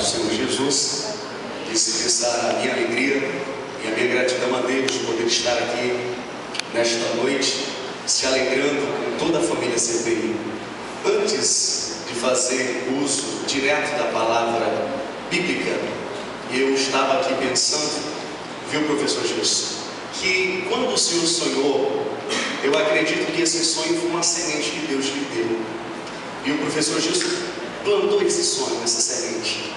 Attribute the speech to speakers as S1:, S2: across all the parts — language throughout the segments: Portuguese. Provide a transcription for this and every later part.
S1: Senhor Jesus, e se expressar a minha alegria e a minha gratidão a Deus de poder estar aqui nesta noite, se alegrando com toda a família CPI. Antes de fazer uso direto da palavra bíblica, eu estava aqui pensando, viu, professor Gilson, que quando o Senhor sonhou, eu acredito que esse sonho foi uma semente que Deus lhe deu. E o professor Gilson plantou esse sonho, essa semente.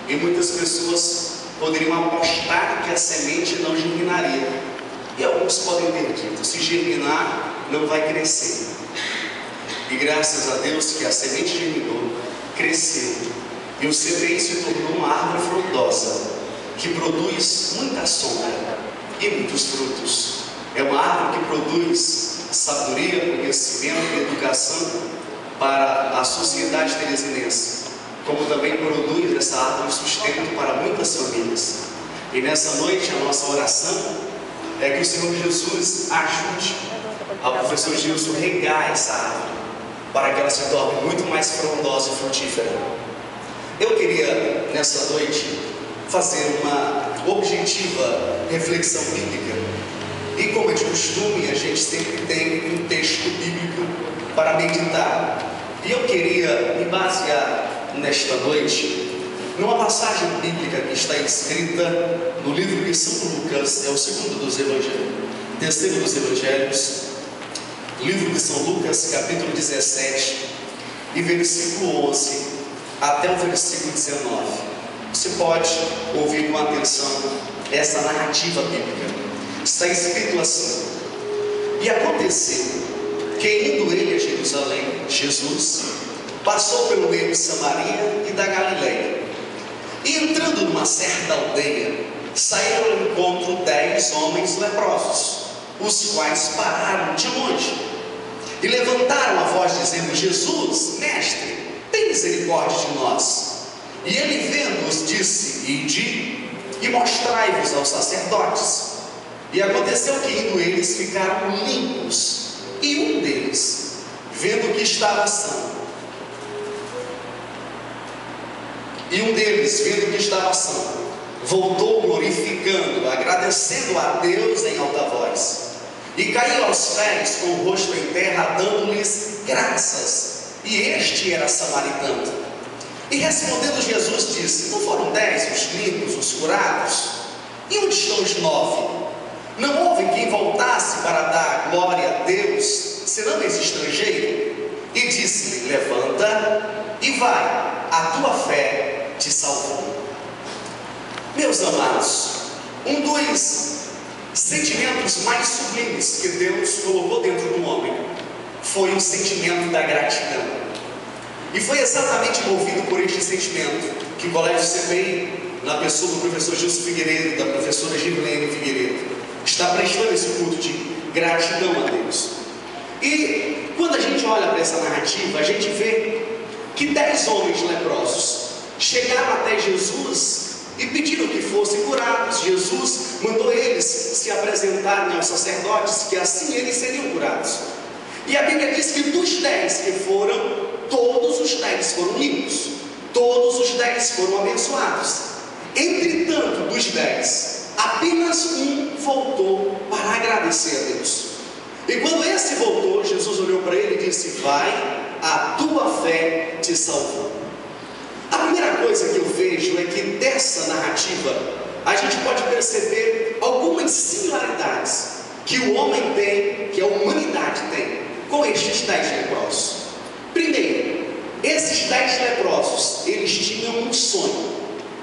S1: E muitas pessoas poderiam apostar que a semente não germinaria. E alguns podem ter dito, se germinar, não vai crescer. E graças a Deus que a semente germinou, cresceu. E o CPI se tornou uma árvore frondosa, que produz muita sombra e muitos frutos. É uma árvore que produz sabedoria, conhecimento e educação para a sociedade teresinense, como também produz essa árvore sustento para muitas famílias. E nessa noite a nossa oração é que o Senhor Jesus ajude ao professor Gilson regar essa árvore, para que ela se torne muito mais frondosa e frutífera. Eu queria nessa noite fazer uma objetiva reflexão bíblica. E como é de costume, a gente sempre tem um texto bíblico para meditar. E eu queria me basear nesta noite numa passagem bíblica que está escrita no livro de São Lucas, é o segundo dos evangelhos, terceiro dos evangelhos, livro de São Lucas, capítulo 17, e versículo 11 até o versículo 19. Você pode ouvir com atenção essa narrativa bíblica. Está escrito assim: e aconteceu que, indo ele a Jerusalém, Jesus passou pelo meio de Samaria e da Galileia. E entrando numa certa aldeia, saíram ao encontro 10 homens leprosos, os quais pararam de longe e levantaram a voz dizendo: Jesus, mestre, tem misericórdia de nós. E ele, vendo-os, disse: ide e mostrai-vos aos sacerdotes. E aconteceu que, indo eles, ficaram limpos. E um deles, vendo que estava são, voltou glorificando, agradecendo a Deus em alta voz, e caiu aos pés com o rosto em terra, dando-lhes graças. E este era samaritano. E respondendo Jesus disse: não foram 10 os limpos, os curados? E onde estão os 9? Não houve quem voltasse para dar glória a Deus, senão esse estrangeiro? E disse-lhe: levanta e vai, a tua fé te salvou. Meus amados, um dos sentimentos mais sublimes que Deus colocou dentro do homem foi o sentimento da gratidão. E foi exatamente movido por este sentimento que o Colégio CPI, na pessoa do professor Gilson Figueiredo e da professora Girlene Figueiredo, está prestando esse culto de gratidão a Deus. E quando a gente olha para essa narrativa, a gente vê que 10 homens leprosos chegaram até Jesus e pediram que fossem curados. Jesus mandou eles se apresentarem aos sacerdotes, que assim eles seriam curados. E a Bíblia diz que dos 10 que foram, todos os 10 foram limpos, todos os 10 foram abençoados. Entretanto, dos 10, apenas um voltou para agradecer a Deus. E quando esse voltou, Jesus olhou para ele e disse: vai, a tua fé te salvou. A primeira coisa que eu vejo é que dessa narrativa a gente pode perceber algumas similaridades que o homem tem, que a humanidade tem, com estes 10 leprosos. Primeiro, esses 10 leprosos, eles tinham um sonho,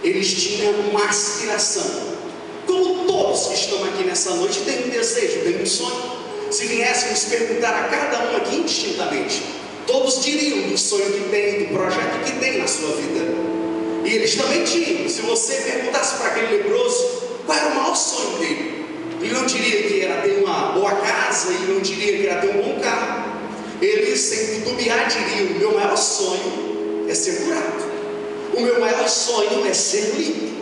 S1: eles tinham uma aspiração. Como todos que estão aqui nessa noite têm um desejo, têm um sonho. Se viéssemos perguntar a cada um aqui indistintamente, todos diriam do sonho que tem, do projeto que tem na sua vida. E eles também tinham. Se você perguntasse para aquele leproso qual era o maior sonho dele, ele não diria que era ter uma boa casa, ele não diria que era ter um bom carro. Ele, sem titubear, diria: o meu maior sonho é ser curado, o meu maior sonho é ser limpo.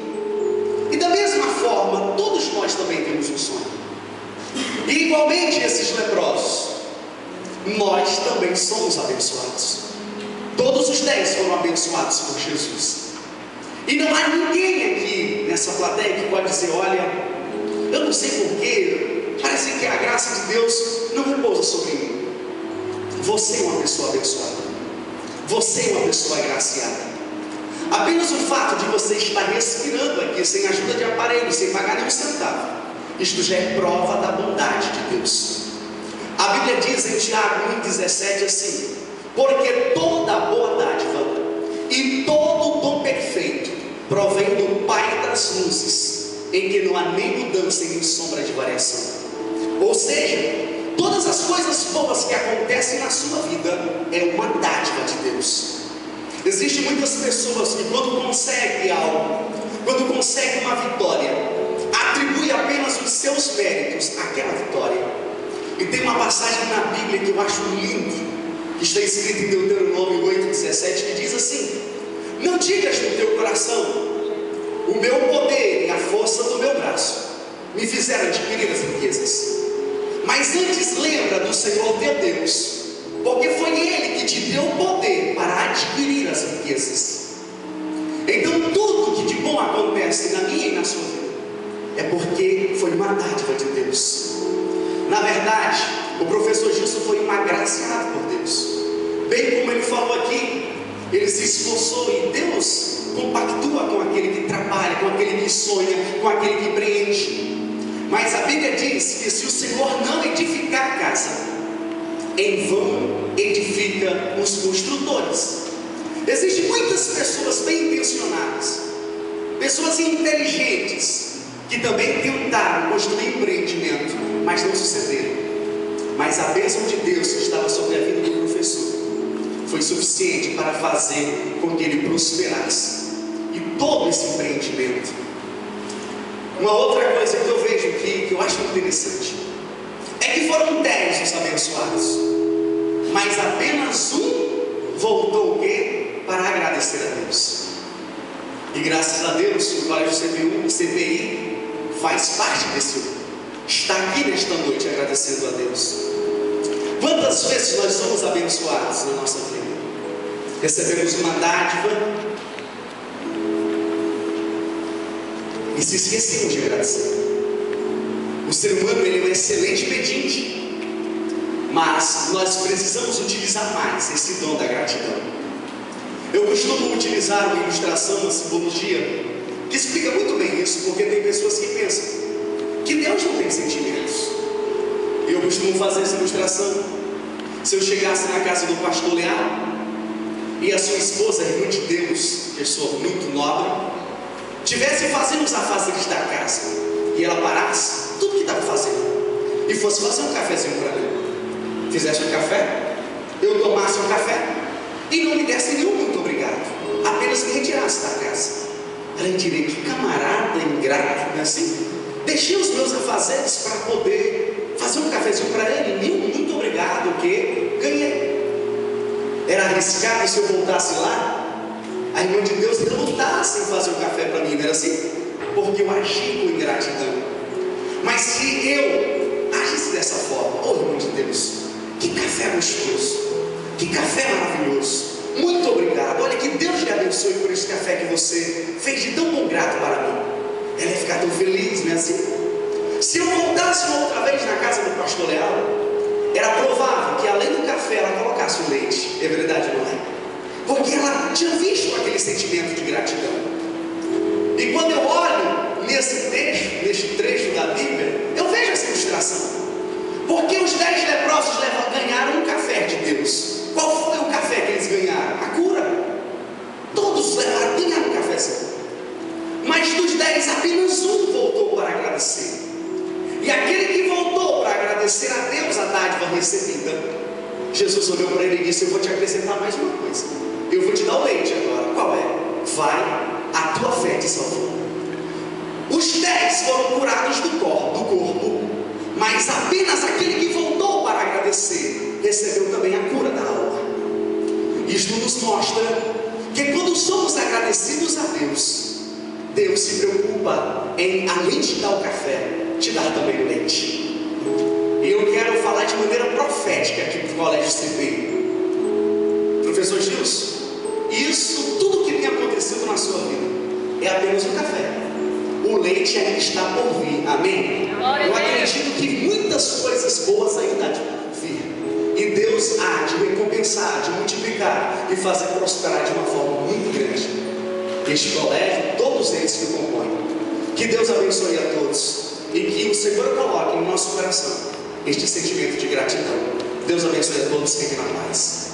S1: E da mesma forma, todos nós também temos um sonho. E igualmente esses leprosos, nós também somos abençoados. Todos os 10 foram abençoados por Jesus.
S2: E não há ninguém aqui nessa plateia que pode dizer: olha, eu não sei porquê, parece que a graça de Deus não repousa sobre mim. Você é uma pessoa abençoada. Você é uma pessoa agraciada. Apenas o fato de você estar respirando aqui, sem ajuda de aparelho, sem pagar nenhum centavo, isto já é prova da bondade de Deus. A Bíblia diz em Tiago 1,17 assim: porque toda boa dádiva e todo dom perfeito provém do Pai das luzes, em que não há nem mudança e nem sombra de variação. Ou seja, todas as coisas boas que acontecem na sua vida é uma dádiva de Deus. Existem muitas pessoas que quando conseguem algo, quando conseguem uma vitória, atribuem apenas os seus méritos àquela vitória. E tem uma passagem na Bíblia que eu acho lindo, que está escrito em Deuteronômio 8,17, que diz assim: não digas no teu coração, o meu poder e a força do meu braço me fizeram adquirir as riquezas. Mas antes lembra do Senhor teu Deus, porque foi Ele que te deu o poder para adquirir as riquezas. Então tudo que de bom acontece na minha e na sua vida é porque foi uma dádiva de Deus. Na verdade, o professor Gilson foi um agraciado por Deus. Bem como ele falou aqui, ele se esforçou e Deus compactua com aquele que trabalha, com aquele que sonha, com aquele que empreende. Mas a Bíblia diz que se o Senhor não edificar a casa, em vão edifica os construtores. Existem muitas pessoas bem intencionadas, pessoas inteligentes, que também tentaram construir empreendimento, mas não sucederam. Mas a bênção de Deus que estava sobre a vida do professor foi suficiente para fazer com que ele prosperasse. E todo esse empreendimento. Uma outra coisa que eu vejo aqui, que eu acho interessante, é que foram 10 os abençoados, mas apenas um voltou o quê? Para agradecer a Deus. E graças a Deus, o Colégio CPI faz parte desse grupo. Está aqui nesta noite agradecendo a Deus. Quantas vezes nós somos abençoados na nossa vida? Recebemos uma dádiva e se esquecemos de agradecer. O ser humano, ele é um excelente pedinte, mas nós precisamos utilizar mais esse dom da gratidão. Eu costumo utilizar uma ilustração, uma simbologia, que explica muito bem isso, porque tem pessoas que pensam que Deus não tem sentimentos. E eu costumo fazer essa ilustração. Se eu chegasse na casa do pastor Leal e a sua esposa, irmã de Deus, pessoa muito nobre, tivesse fazendo os afazeres da casa e ela parasse tudo que estava fazendo e fosse fazer um cafezinho para mim, fizesse um café, eu tomasse um café e não me desse nenhum muito obrigado, apenas me retirasse da casa, ela diria: que camarada ingrato, não é assim? Deixei os meus afazeres para poder fazer um cafezinho para ele, nenhum muito obrigado, o que ganhei. Era arriscado se eu voltasse lá, a irmã de Deus relutasse em fazer um café para mim, não era assim? Porque eu agi com ingratidão. Mas se eu agisse dessa forma: oh, irmã de Deus, que café gostoso, que café maravilhoso, muito obrigado, olha, que Deus lhe abençoe por esse café que você fez de tão bom grato para mim. Ela ia ficar tão feliz, não é assim? Se eu voltasse uma outra vez na casa do pastor Leal, era provável que além do café ela colocasse o leite. É verdade, não é? Porque ela tinha visto aquele sentimento de gratidão. E quando eu olho neste trecho da Bíblia, eu vejo essa ilustração. Porque os 10 leprosos ganharam um café de Deus. Qual foi o café que eles ganharam? A cura. Todos ganharam um cafezinho. Mas dos 10, apenas um voltou para agradecer. E aquele que voltou para agradecer a Deus a dádiva recebida, Jesus olhou para ele e disse: eu vou te acrescentar mais uma coisa. Eu vou te dar o leite agora. Qual é? Vai, a tua fé te salvou. Os 10 foram curados do corpo, mas apenas aquele que voltou para agradecer recebeu também a cura da alma. Isto nos mostra que quando somos agradecidos a Deus, Deus se preocupa em, além de dar o café, te dar também o leite. E eu quero falar de maneira profética aqui para o Colégio CPI. Professor Gilson, isso tudo que tem acontecido na sua vida é apenas um café. O leite ainda está por vir, amém? Eu acredito que muitas coisas boas ainda há de vir, e Deus há de recompensar, de multiplicar e fazer prosperar de uma forma muito grande este colégio, todos eles que compõem. Que Deus abençoe a todos e que o Senhor coloque em nosso coração este sentimento de gratidão. Deus abençoe a todos, fiquem na paz.